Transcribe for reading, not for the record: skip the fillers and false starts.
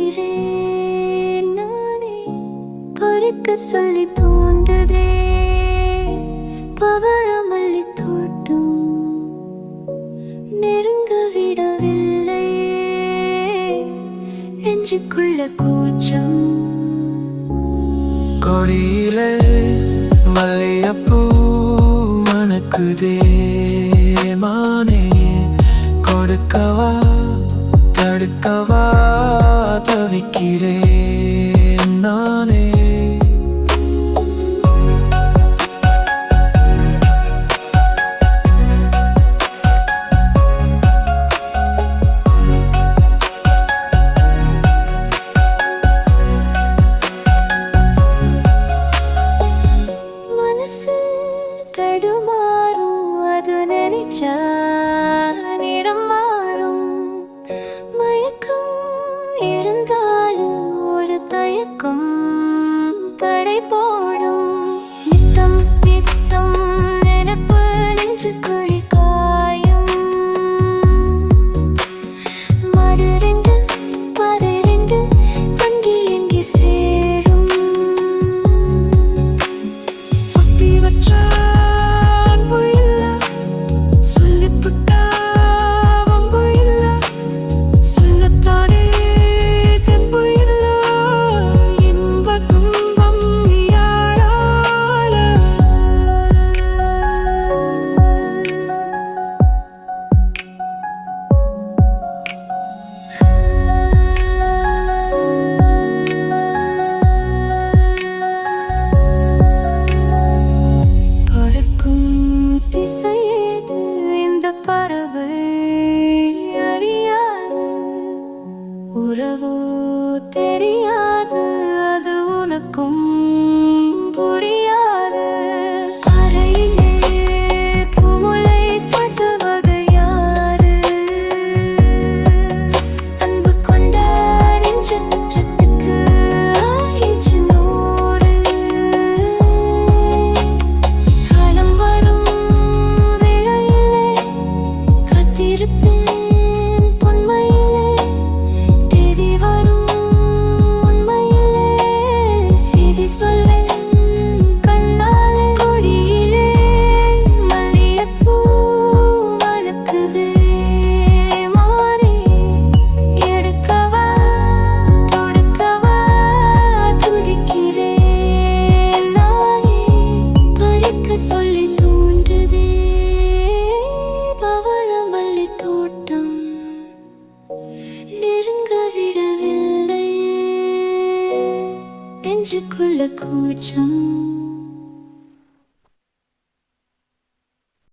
துடிக்கிறேன் நானே. பறிக்க சொல்லி தூண்டுதே பவழமல்லி தோட்டம், நெருங்க விடவில்லை நெஞ்சுக்குள்ள கூச்சம். கொடியிலே மல்லியப்பூ மணக்குதே மானே, கொடுக்கவா தடுக்கவா தவிக்கிறேன் நானே. மனசு தடுமாறும், அது நினைச்சா நிறம் மாறும். மயக்கம் இருந்தாலும் ஒரு தயக்கம் தடை போடும். நித்தம் நித்தம் நினைப்பு நெஞ்சு குழி காயும். மறு ரெண்டு பாதை ரெண்டு அங்கே எங்கே சேரும். ஒத்தி வச்ச அன்பு இல்ல, சொல்லிப்புட்டா வம்பு இல்ல, சொல்லத்தானே தெம்பு இல்ல, இன்ப துன்பம் யாரால. பறக்கும் திசையேது இந்த பறவை அறியாது. உறவோ தெரியாது, அது உனக்கும் புரியாது. அறையிலே பூமுலை பட்ட வகை யாரு? அன்பு கொண்ட நெஞ்சத்துக்கு ஆயிடுச்சு 100. காலம் வரும் வேளையிலே காத்திருப்பேன் பொன்மையிலே. தேதி வரும் உண்மையிலே செய்தி சொல்வேன் கண்ணாலே. கொடியிலே மல்லியப்பூ மணக்குதே மானே, எடுக்கவா தொடுக்கவா துடிக்கிறேன் நானே. பறிக்க சொல்லி தூண்டுதே பவழமல்லி தோட்டம், நெருங்க விடவில்லை நெஞ்சுக்குள்ள கூச்சம்.